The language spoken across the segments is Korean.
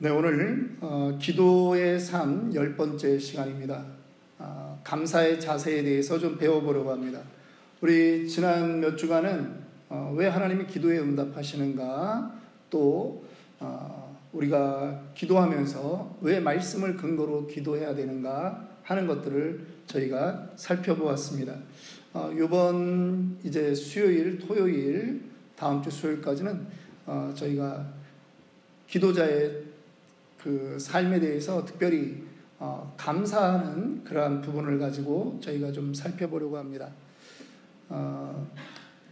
네, 오늘 기도의 삶 10번째 시간입니다. 감사의 자세에 대해서 좀 배워보려고 합니다. 우리 지난 몇 주간은 왜 하나님이 기도에 응답하시는가, 또 우리가 기도하면서 왜 말씀을 근거로 기도해야 되는가 하는 것들을 저희가 살펴보았습니다. 이번 이제 수요일, 토요일, 다음 주 수요일까지는 저희가 기도자의 그 삶에 대해서 특별히 감사하는 그러한 부분을 가지고 저희가 좀 살펴보려고 합니다.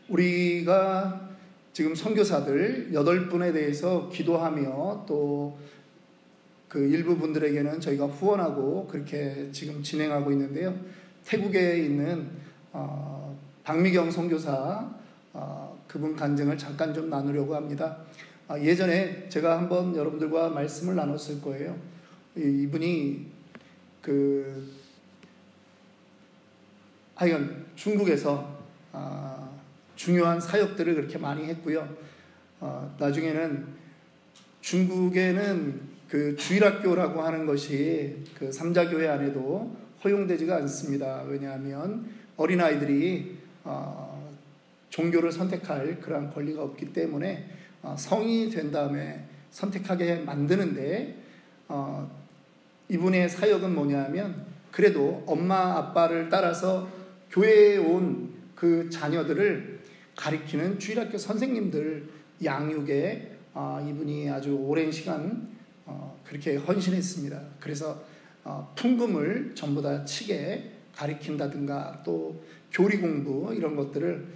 우리가 지금 선교사들 8분에 대해서 기도하며 또 그 일부 분들에게는 저희가 후원하고 그렇게 지금 진행하고 있는데요. 태국에 있는 박미경 선교사 그분 간증을 잠깐 좀 나누려고 합니다. 예전에 제가 한번 여러분들과 말씀을 나눴을 거예요. 이분이 하여간 중국에서 중요한 사역들을 그렇게 많이 했고요. 나중에는 중국에는 그 주일학교라고 하는 것이 그 삼자교회 안에도 허용되지가 않습니다. 왜냐하면 어린아이들이 종교를 선택할 그런 권리가 없기 때문에 성인이 된 다음에 선택하게 만드는데, 이분의 사역은 뭐냐면 그래도 엄마 아빠를 따라서 교회에 온 그 자녀들을 가리키는 주일학교 선생님들 양육에 이분이 아주 오랜 시간 그렇게 헌신했습니다. 그래서 풍금을 전부 다 치게 가리킨다든가 또 교리 공부 이런 것들을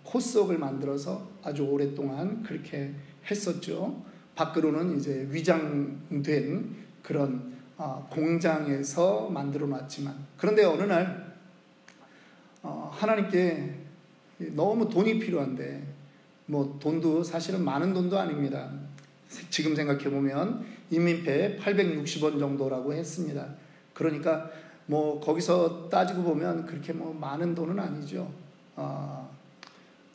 코스웍을 만들어서 아주 오랫동안 그렇게 했었죠. 밖으로는 이제 위장된 그런 공장에서 만들어 놨지만, 그런데 어느 날 하나님께 너무 돈이 필요한데, 뭐 돈도 사실은 많은 돈도 아닙니다. 지금 생각해 보면 인민폐 860원 정도라고 했습니다. 그러니까 뭐 거기서 따지고 보면 그렇게 뭐 많은 돈은 아니죠.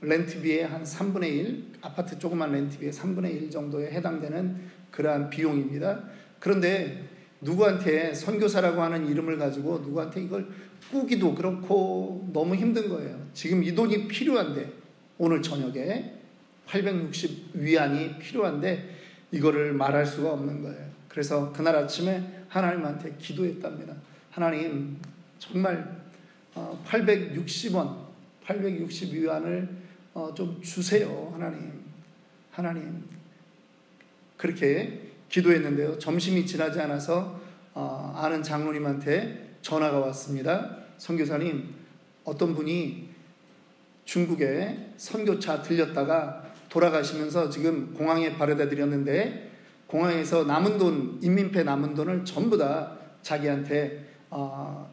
렌트비의 한 3분의 1, 아파트 조그만 렌트비의 3분의 1 정도에 해당되는 그러한 비용입니다. 그런데 누구한테 선교사라고 하는 이름을 가지고 누구한테 이걸 꾸기도 그렇고 너무 힘든 거예요. 지금 이 돈이 필요한데, 오늘 저녁에 860위안이 필요한데 이거를 말할 수가 없는 거예요. 그래서 그날 아침에 하나님한테 기도했답니다. 하나님, 정말 860위안을 좀 주세요. 하나님. 그렇게 기도했는데요. 점심이 지나지 않아서 아는 장로님한테 전화가 왔습니다. 선교사님, 어떤 분이 중국에 선교차 들렸다가 돌아가시면서 지금 공항에 바래다 드렸는데, 공항에서 남은 돈, 인민폐 남은 돈을 전부 다 자기한테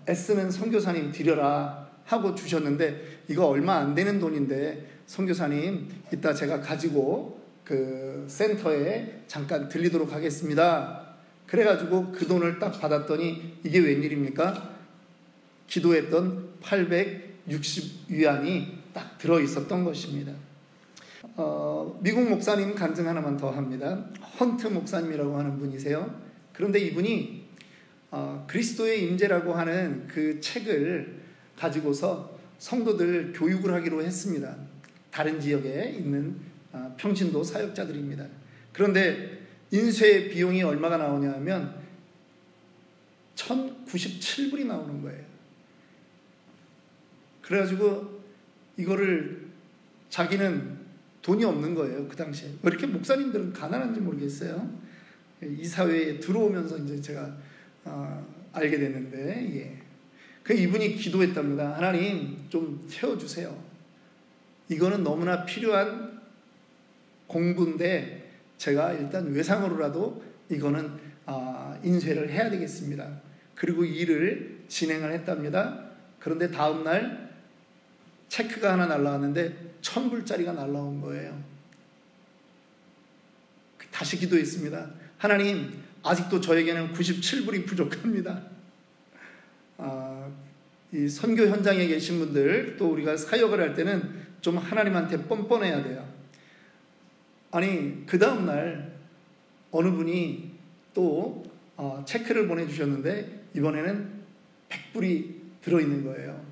애쓰는 선교사님 드려라 하고 주셨는데, 이거 얼마 안 되는 돈인데 선교사님 이따 제가 가지고 그 센터에 잠깐 들리도록 하겠습니다. 그래가지고 그 돈을 딱 받았더니 이게 웬일입니까? 기도했던 860위안이 딱 들어있었던 것입니다. 미국 목사님 간증 하나만 더 합니다. 헌트 목사님이라고 하는 분이세요. 그런데 이분이 그리스도의 임재라고 하는 그 책을 가지고서 성도들 교육을 하기로 했습니다. 다른 지역에 있는 평신도 사역자들입니다. 그런데 인쇄 비용이 얼마가 나오냐면 1097불이 나오는 거예요. 그래가지고 이거를 자기는 돈이 없는 거예요. 그 당시에. 왜 이렇게 목사님들은 가난한지 모르겠어요. 이 사회에 들어오면서 이제 제가 알게 됐는데, 예. 그 이분이 기도했답니다. 하나님, 좀 채워주세요. 이거는 너무나 필요한 공부인데 제가 일단 외상으로라도 이거는 인쇄를 해야 되겠습니다. 그리고 일을 진행을 했답니다. 그런데 다음날 체크가 하나 날라왔는데 1000불짜리가 날라온 거예요. 다시 기도했습니다. 하나님, 아직도 저에게는 97불이 부족합니다. 이 선교 현장에 계신 분들, 또 우리가 사역을 할 때는 좀 하나님한테 뻔뻔해야 돼요. 아니, 그 다음날 어느 분이 또 체크를 보내주셨는데 이번에는 100불이 들어있는 거예요.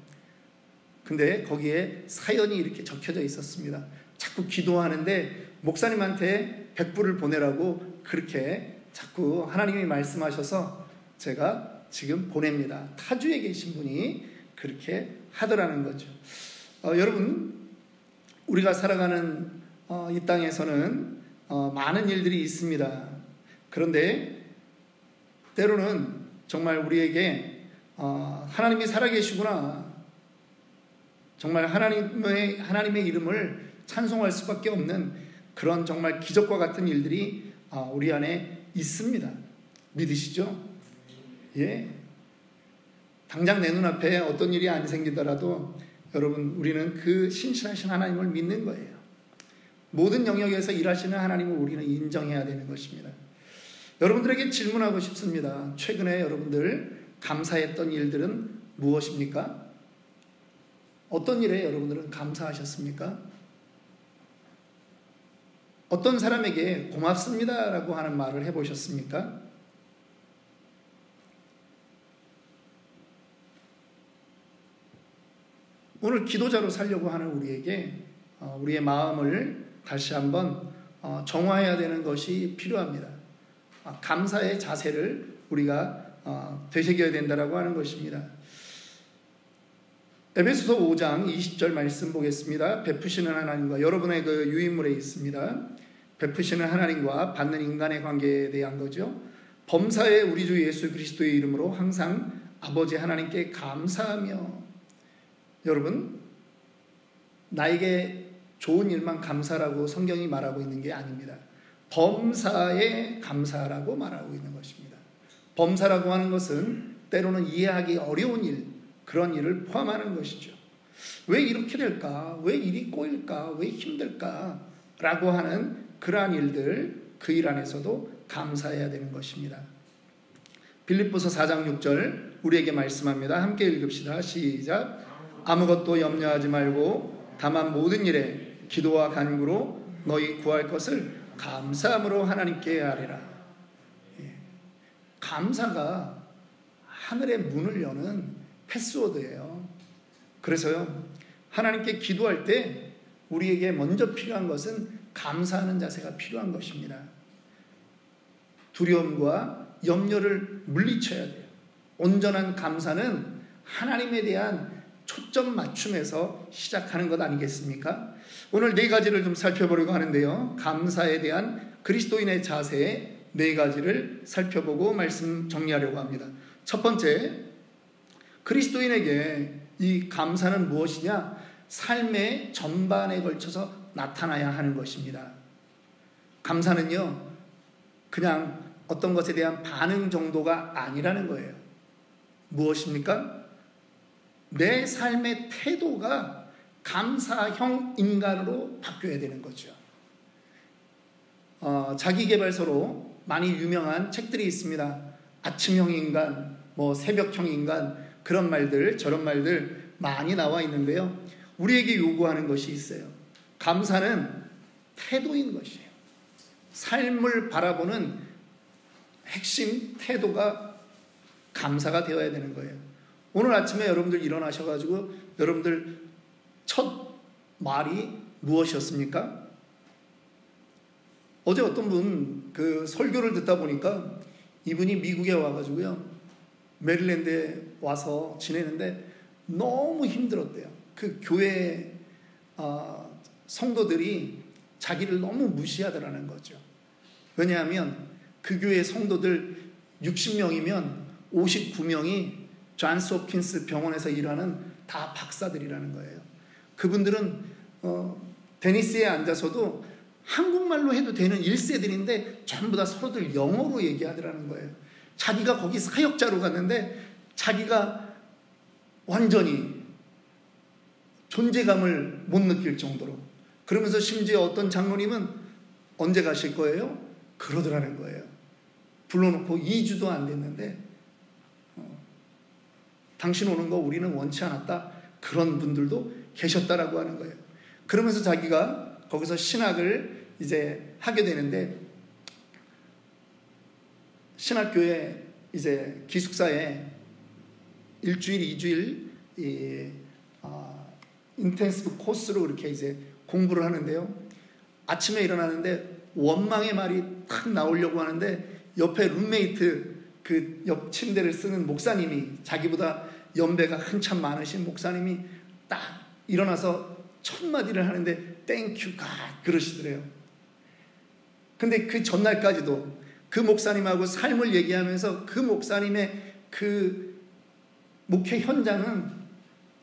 근데 거기에 사연이 이렇게 적혀져 있었습니다. 자꾸 기도하는데 목사님한테 100불을 보내라고 그렇게 자꾸 하나님이 말씀하셔서 제가 지금 보냅니다. 타주에 계신 분이 그렇게 하더라는 거죠. 여러분, 우리가 살아가는 이 땅에서는 많은 일들이 있습니다. 그런데 때로는 정말 우리에게 하나님이 살아계시구나, 정말 하나님의 이름을 찬송할 수밖에 없는 그런 정말 기적과 같은 일들이 우리 안에 있습니다. 믿으시죠? 예. 당장 내 눈앞에 어떤 일이 안 생기더라도 여러분, 우리는 그 신실하신 하나님을 믿는 거예요. 모든 영역에서 일하시는 하나님을 우리는 인정해야 되는 것입니다. 여러분들에게 질문하고 싶습니다. 최근에 여러분들 감사했던 일들은 무엇입니까? 어떤 일에 여러분들은 감사하셨습니까? 어떤 사람에게 고맙습니다라고 하는 말을 해보셨습니까? 오늘 기도자로 살려고 하는 우리에게 우리의 마음을 다시 한번 정화해야 되는 것이 필요합니다. 감사의 자세를 우리가 되새겨야 된다라고 하는 것입니다. 에베소서 5장 20절 말씀 보겠습니다. 베푸시는 하나님과, 여러분의 그 유인물에 있습니다. 베푸시는 하나님과 받는 인간의 관계에 대한 거죠. 범사에 우리 주 예수 그리스도의 이름으로 항상 아버지 하나님께 감사하며. 여러분, 나에게 좋은 일만 감사라고 성경이 말하고 있는 게 아닙니다. 범사에 감사라고 말하고 있는 것입니다. 범사라고 하는 것은 때로는 이해하기 어려운 일, 그런 일을 포함하는 것이죠. 왜 이렇게 될까? 왜 일이 꼬일까? 왜 힘들까? 라고 하는 그러한 일들, 그 일 안에서도 감사해야 되는 것입니다. 빌립보서 4장 6절 우리에게 말씀합니다. 함께 읽읍시다. 시작. 아무것도 염려하지 말고 다만 모든 일에 기도와 간구로 너희 구할 것을 감사함으로 하나님께 아뢰라. 감사가 하늘의 문을 여는 패스워드예요. 그래서요, 하나님께 기도할 때 우리에게 먼저 필요한 것은 감사하는 자세가 필요한 것입니다. 두려움과 염려를 물리쳐야 돼요. 온전한 감사는 하나님에 대한 초점 맞춤에서 시작하는 것 아니겠습니까? 오늘 네 가지를 좀 살펴보려고 하는데요. 감사에 대한 그리스도인의 자세 네 가지를 살펴보고 말씀 정리하려고 합니다. 첫 번째, 그리스도인에게 이 감사는 무엇이냐? 삶의 전반에 걸쳐서 나타나야 하는 것입니다. 감사는요, 그냥 어떤 것에 대한 반응 정도가 아니라는 거예요. 무엇입니까? 내 삶의 태도가 감사형 인간으로 바뀌어야 되는 거죠. 자기계발서로 많이 유명한 책들이 있습니다. 아침형 인간, 새벽형 인간, 그런 말들, 저런 말들 많이 나와 있는데요. 우리에게 요구하는 것이 있어요. 감사는 태도인 것이에요. 삶을 바라보는 핵심 태도가 감사가 되어야 되는 거예요. 오늘 아침에 여러분들 일어나셔가지고 여러분들 첫 말이 무엇이었습니까? 어제 어떤 분 그 설교를 듣다 보니까 이분이 미국에 와가지고요, 메릴랜드에 와서 지내는데 너무 힘들었대요. 그 교회 성도들이 자기를 너무 무시하더라는 거죠. 왜냐하면 그 교회 성도들 60명이면 59명이 존스 홉킨스 병원에서 일하는 다 박사들이라는 거예요. 그분들은 테니스에 앉아서도 한국말로 해도 되는 1세들인데 전부 다 서로들 영어로 얘기하더라는 거예요. 자기가 거기 사역자로 갔는데 자기가 완전히 존재감을 못 느낄 정도로, 그러면서 심지어 어떤 장로님은 언제 가실 거예요? 그러더라는 거예요. 불러놓고 2주도 안 됐는데 당신 오는 거 우리는 원치 않았다, 그런 분들도 계셨다라고 하는 거예요. 그러면서 자기가 거기서 신학을 이제 하게 되는데 신학교에 이제 기숙사에 일주일, 2주일 인텐시브 코스로 그렇게 이제 공부를 하는데요. 아침에 일어나는데 원망의 말이 탁 나오려고 하는데 옆에 룸메이트 그 옆 침대를 쓰는 목사님이, 자기보다 연배가 한참 많으신 목사님이 딱 일어나서 첫 마디를 하는데 땡큐 갓 그러시더래요. 근데 그 전날까지도 그 목사님하고 삶을 얘기하면서 그 목사님의 그 목회 현장은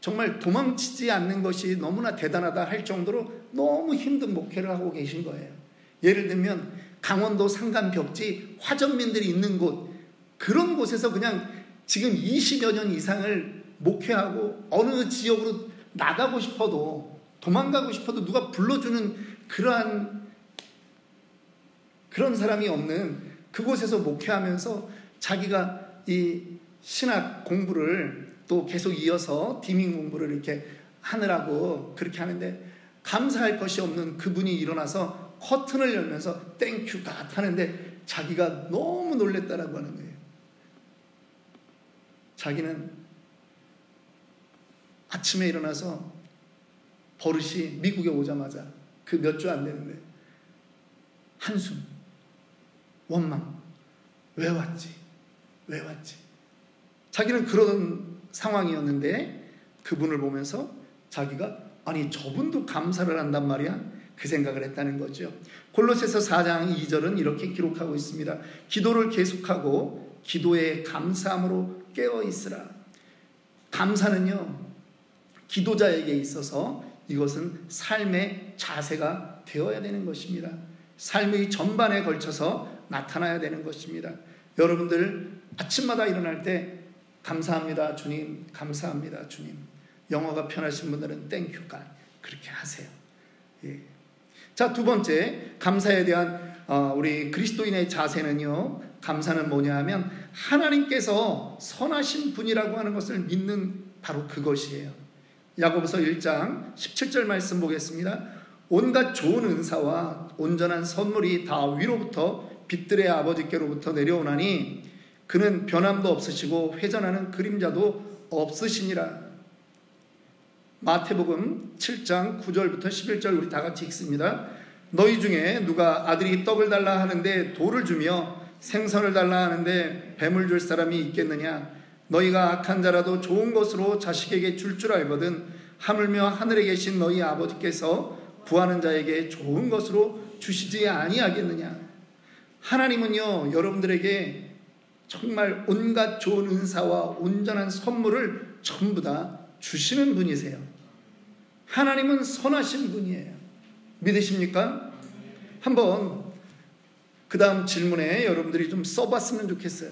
정말 도망치지 않는 것이 너무나 대단하다 할 정도로 너무 힘든 목회를 하고 계신 거예요. 예를 들면 강원도 산간 벽지 화전민들이 있는 곳, 그런 곳에서 그냥 지금 20여 년 이상을 목회하고 어느 지역으로 나가고 싶어도, 도망가고 싶어도 누가 불러주는 그런 사람이 없는 그곳에서 목회하면서 자기가 이 신학 공부를 또 계속 이어서 디밍 공부를 이렇게 하느라고 그렇게 하는데, 감사할 것이 없는 그분이 일어나서 커튼을 열면서 땡큐 갓 하는데 자기가 너무 놀랬다라고 하는 거예요. 자기는 아침에 일어나서 버릇이 미국에 오자마자 그 몇 주 안 되는데 한숨, 원망, 왜 왔지? 자기는 그런 상황이었는데 그분을 보면서 자기가 아니 저분도 감사를 한단 말이야? 그 생각을 했다는 거죠. 골로새서 4장 2절은 이렇게 기록하고 있습니다. 기도를 계속하고 기도에 감사함으로 깨어있으라. 감사는요, 기도자에게 있어서 이것은 삶의 자세가 되어야 되는 것입니다. 삶의 전반에 걸쳐서 나타나야 되는 것입니다. 여러분들 아침마다 일어날 때 감사합니다 주님, 감사합니다 주님. 영어가 편하신 분들은 땡큐 갓 그렇게 하세요. 예. 자, 두 번째 감사에 대한 우리 그리스도인의 자세는요, 감사는 뭐냐 하면 하나님께서 선하신 분이라고 하는 것을 믿는 바로 그것이에요. 야고보서 1장 17절 말씀 보겠습니다. 온갖 좋은 은사와 온전한 선물이 다 위로부터 빛들의 아버지께로부터 내려오나니 그는 변함도 없으시고 회전하는 그림자도 없으시니라. 마태복음 7장 9절부터 11절 우리 다 같이 읽습니다. 너희 중에 누가 아들이 떡을 달라 하는데 돌을 주며 생선을 달라 하는데 뱀을 줄 사람이 있겠느냐? 너희가 악한 자라도 좋은 것으로 자식에게 줄 알거든 하물며 하늘에 계신 너희 아버지께서 구하는 자에게 좋은 것으로 주시지 아니하겠느냐? 하나님은요, 여러분들에게 정말 온갖 좋은 은사와 온전한 선물을 전부 다 주시는 분이세요. 하나님은 선하신 분이에요. 믿으십니까? 한번 그 다음 질문에 여러분들이 좀 써봤으면 좋겠어요.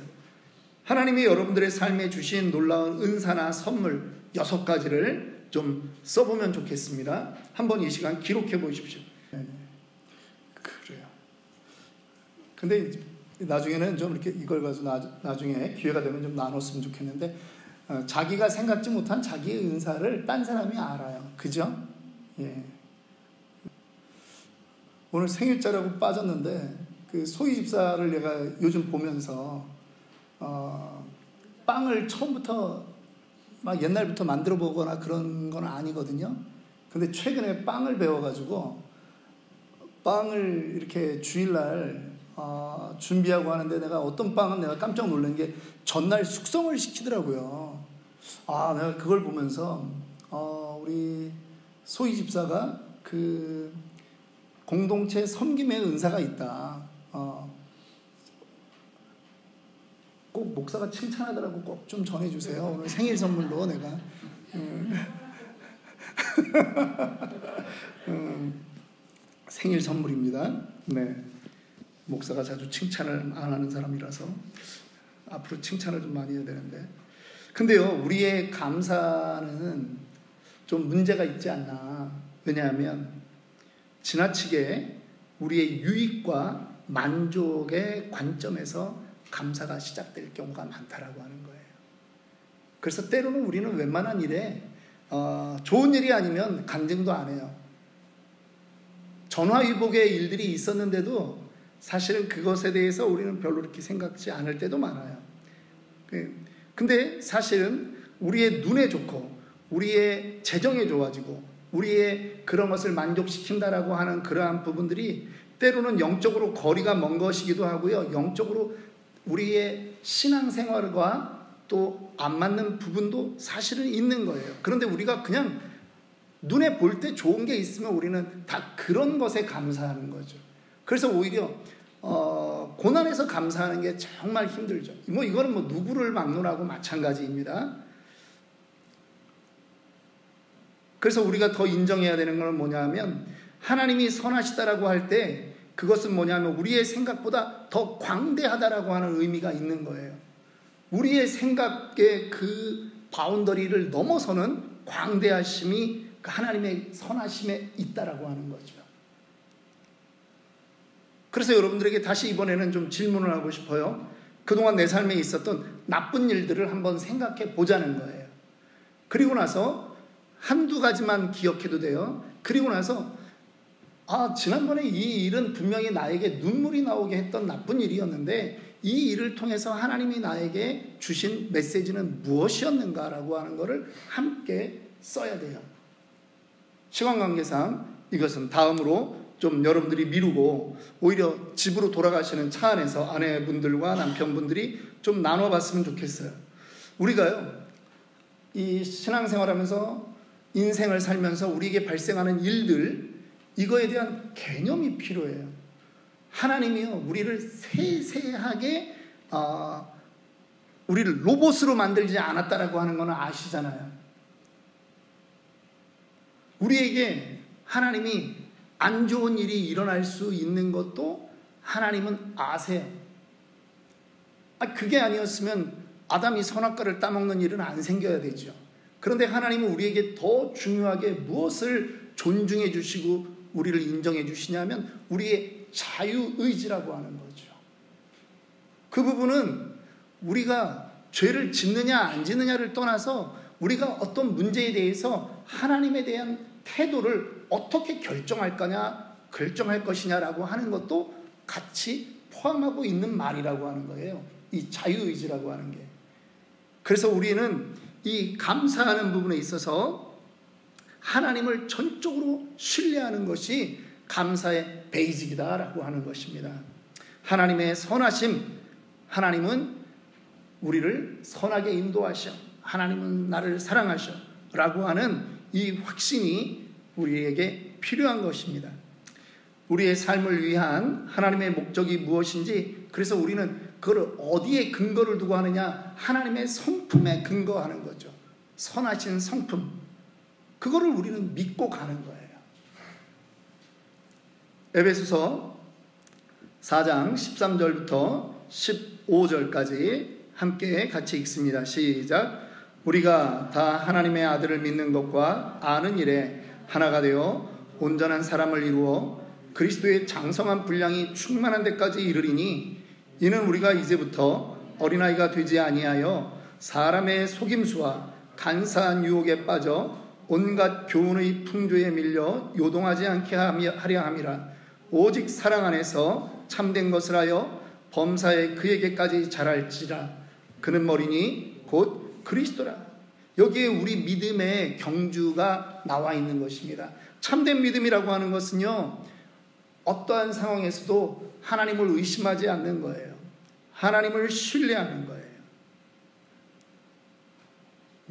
하나님이 여러분들의 삶에 주신 놀라운 은사나 선물 6가지를 좀 써보면 좋겠습니다. 한번 이 시간 기록해 보십시오. 그래요. 근데 나중에는 좀 이렇게 이걸 가지고 나중에 기회가 되면 좀 나눴으면 좋겠는데, 자기가 생각지 못한 자기의 은사를 딴 사람이 알아요. 그죠? 예. 오늘 생일자라고 빠졌는데 그 소희 집사를 내가 요즘 보면서 빵을 처음부터 막 옛날부터 만들어 보거나 그런 건 아니거든요. 근데 최근에 빵을 배워가지고 빵을 이렇게 주일날 준비하고 하는데, 내가 어떤 빵은 내가 깜짝 놀란 게 전날 숙성을 시키더라고요. 내가 그걸 보면서 우리 소희 집사가 그 공동체 섬김의 은사가 있다. 꼭 목사가 칭찬하더라고. 꼭 좀 전해주세요. 오늘 생일 선물로 내가 생일 선물입니다. 네, 목사가 자주 칭찬을 안 하는 사람이라서 앞으로 칭찬을 좀 많이 해야 되는데, 근데요, 우리의 감사는 좀 문제가 있지 않나. 왜냐하면 지나치게 우리의 유익과 만족의 관점에서 감사가 시작될 경우가 많다라고 하는 거예요. 그래서 때로는 우리는 웬만한 일에 좋은 일이 아니면 간증도 안 해요. 전화위복의 일들이 있었는데도 사실은 그것에 대해서 우리는 별로 그렇게 생각지 않을 때도 많아요. 근데 사실은 우리의 눈에 좋고 우리의 재정에 좋아지고 우리의 그런 것을 만족시킨다라고 하는 그러한 부분들이 때로는 영적으로 거리가 먼 것이기도 하고요. 영적으로 우리의 신앙생활과 또 안 맞는 부분도 사실은 있는 거예요. 그런데 우리가 그냥 눈에 볼 때 좋은 게 있으면 우리는 다 그런 것에 감사하는 거죠. 그래서 오히려 고난에서 감사하는 게 정말 힘들죠. 이거는 누구를 막론하고 마찬가지입니다. 그래서 우리가 더 인정해야 되는 건 뭐냐면 하나님이 선하시다라고 할 때 그것은 뭐냐면 우리의 생각보다 더 광대하다라고 하는 의미가 있는 거예요. 우리의 생각의 그 바운더리를 넘어서는 광대하심이 하나님의 선하심에 있다라고 하는 거죠. 그래서 여러분들에게 다시 이번에는 좀 질문을 하고 싶어요. 그동안 내 삶에 있었던 나쁜 일들을 한번 생각해 보자는 거예요. 그리고 나서 한두 가지만 기억해도 돼요. 그리고 나서 지난번에 이 일은 분명히 나에게 눈물이 나오게 했던 나쁜 일이었는데 이 일을 통해서 하나님이 나에게 주신 메시지는 무엇이었는가라고 하는 것을 함께 써야 돼요. 시간 관계상 이것은 다음으로 좀 여러분들이 미루고 오히려 집으로 돌아가시는 차 안에서 아내분들과 남편분들이 좀 나눠봤으면 좋겠어요. 우리가요, 이 신앙생활하면서 인생을 살면서 우리에게 발생하는 일들, 이거에 대한 개념이 필요해요. 하나님이요, 우리를 세세하게 우리를 로봇으로 만들지 않았다라고 하는 것은 아시잖아요. 우리에게 하나님이 안 좋은 일이 일어날 수 있는 것도 하나님은 아세요. 그게 아니었으면 아담이 선악과를 따먹는 일은 안 생겨야 되죠. 그런데 하나님은 우리에게 더 중요하게 무엇을 존중해 주시고 우리를 인정해 주시냐면 우리의 자유의지라고 하는 거죠. 그 부분은 우리가 죄를 짓느냐 안 짓느냐를 떠나서 우리가 어떤 문제에 대해서 하나님에 대한 태도를 어떻게 결정할 것이냐라고 하는 것도 같이 포함하고 있는 말이라고 하는 거예요. 이 자유의지라고 하는 게. 그래서 우리는 이 감사하는 부분에 있어서 하나님을 전적으로 신뢰하는 것이 감사의 베이직이다라고 하는 것입니다. 하나님의 선하심, 하나님은 우리를 선하게 인도하셔, 하나님은 나를 사랑하셔 라고 하는 이 확신이 우리에게 필요한 것입니다. 우리의 삶을 위한 하나님의 목적이 무엇인지, 그래서 우리는 그걸 어디에 근거를 두고 하느냐, 하나님의 성품에 근거하는 거죠. 선하신 성품, 그거를 우리는 믿고 가는 거예요. 에베소서 4장 13절부터 15절까지 함께 같이 읽습니다. 시작. 우리가 다 하나님의 아들을 믿는 것과 아는 일에 하나가 되어 온전한 사람을 이루어 그리스도의 장성한 분량이 충만한 데까지 이르리니, 이는 우리가 이제부터 어린아이가 되지 아니하여 사람의 속임수와 간사한 유혹에 빠져 온갖 교훈의 풍조에 밀려 요동하지 않게 하려 함이라. 오직 사랑 안에서 참된 것을 하여 범사에 그에게까지 자랄지라. 그는 머리니 곧 그리스도라. 여기에 우리 믿음의 경주가 나와 있는 것입니다. 참된 믿음이라고 하는 것은요, 어떠한 상황에서도 하나님을 의심하지 않는 거예요. 하나님을 신뢰하는 거예요.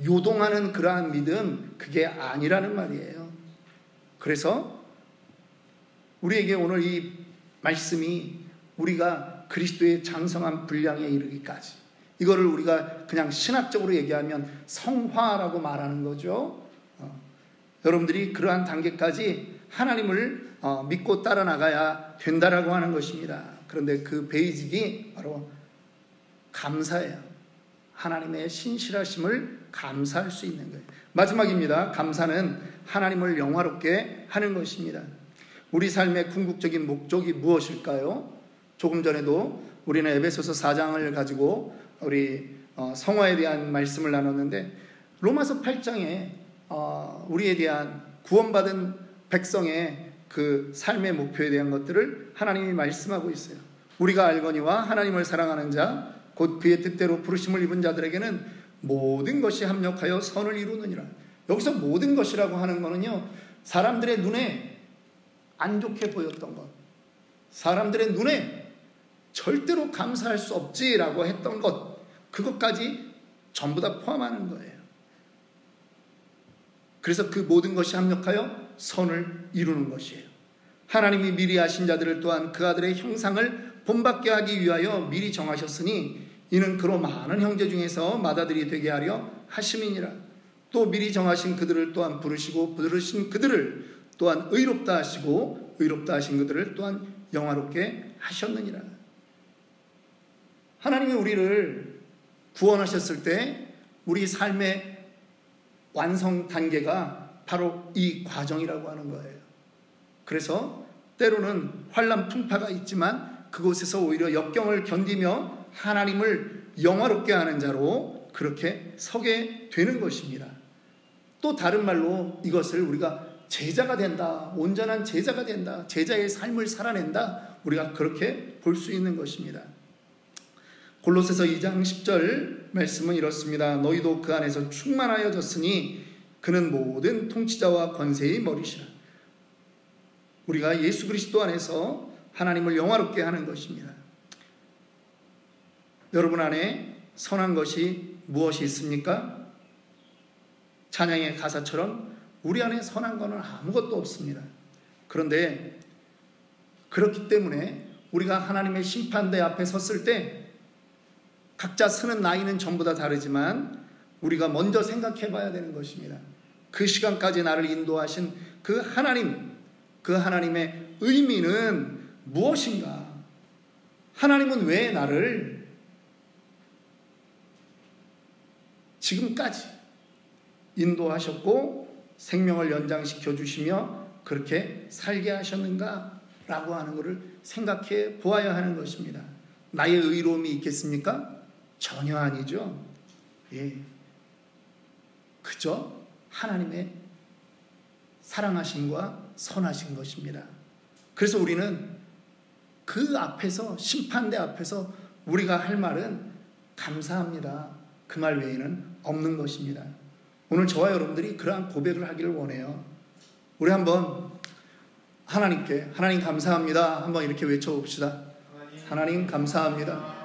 요동하는 그러한 믿음, 그게 아니라는 말이에요. 그래서 우리에게 오늘 이 말씀이 우리가 그리스도의 장성한 분량에 이르기까지, 이거를 우리가 그냥 신학적으로 얘기하면 성화라고 말하는 거죠. 여러분들이 그러한 단계까지 하나님을 믿고 따라 나가야 된다라고 하는 것입니다. 그런데 그 베이직이 바로 감사예요. 하나님의 신실하심을 감사할 수 있는 거예요. 마지막입니다. 감사는 하나님을 영화롭게 하는 것입니다. 우리 삶의 궁극적인 목적이 무엇일까요? 조금 전에도 우리는 에베소서 4장을 가지고 우리 성화에 대한 말씀을 나눴는데, 로마서 8장에 우리에 대한 구원받은 백성의 그 삶의 목표에 대한 것들을 하나님이 말씀하고 있어요. 우리가 알거니와 하나님을 사랑하는 자 곧 그의 뜻대로 부르심을 입은 자들에게는 모든 것이 합력하여 선을 이루느니라. 여기서 모든 것이라고 하는 거는요, 사람들의 눈에 안 좋게 보였던 것, 사람들의 눈에 절대로 감사할 수 없지라고 했던 것, 그것까지 전부 다 포함하는 거예요. 그래서 그 모든 것이 합력하여 선을 이루는 것이에요. 하나님이 미리 아신 자들을 또한 그 아들의 형상을 본받게 하기 위하여 미리 정하셨으니 이는 그로 많은 형제 중에서 맏아들이 되게 하려 하심이니라. 또 미리 정하신 그들을 또한 부르시고 부르신 그들을 또한 의롭다 하시고 의롭다 하신 그들을 또한 영화롭게 하셨느니라. 하나님이 우리를 구원하셨을 때 우리 삶의 완성 단계가 바로 이 과정이라고 하는 거예요. 그래서 때로는 환난 풍파가 있지만 그곳에서 오히려 역경을 견디며 하나님을 영화롭게 하는 자로 그렇게 서게 되는 것입니다. 또 다른 말로 이것을 우리가 제자가 된다, 온전한 제자가 된다, 제자의 삶을 살아낸다, 우리가 그렇게 볼 수 있는 것입니다. 골로새서 2장 10절 말씀은 이렇습니다. 너희도 그 안에서 충만하여졌으니 그는 모든 통치자와 권세의 머리시라. 우리가 예수 그리스도 안에서 하나님을 영화롭게 하는 것입니다. 여러분 안에 선한 것이 무엇이 있습니까? 찬양의 가사처럼 우리 안에 선한 것은 아무것도 없습니다. 그런데 그렇기 때문에 우리가 하나님의 심판대 앞에 섰을 때 각자 서는 나이는 전부 다 다르지만 우리가 먼저 생각해 봐야 되는 것입니다. 그 시간까지 나를 인도하신 그 하나님, 그 하나님의 의미는 무엇인가? 하나님은 왜 나를 지금까지 인도하셨고 생명을 연장시켜 주시며 그렇게 살게 하셨는가? 라고 하는 것을 생각해 보아야 하는 것입니다. 나의 의로움이 있겠습니까? 전혀 아니죠. 예. 그저 하나님의 사랑하심과 선하신 것입니다. 그래서 우리는 그 앞에서, 심판대 앞에서 우리가 할 말은 감사합니다. 그 말 외에는 없는 것입니다. 오늘 저와 여러분들이 그러한 고백을 하기를 원해요. 우리 한번 하나님께 하나님 감사합니다 한번 이렇게 외쳐봅시다. 하나님 감사합니다.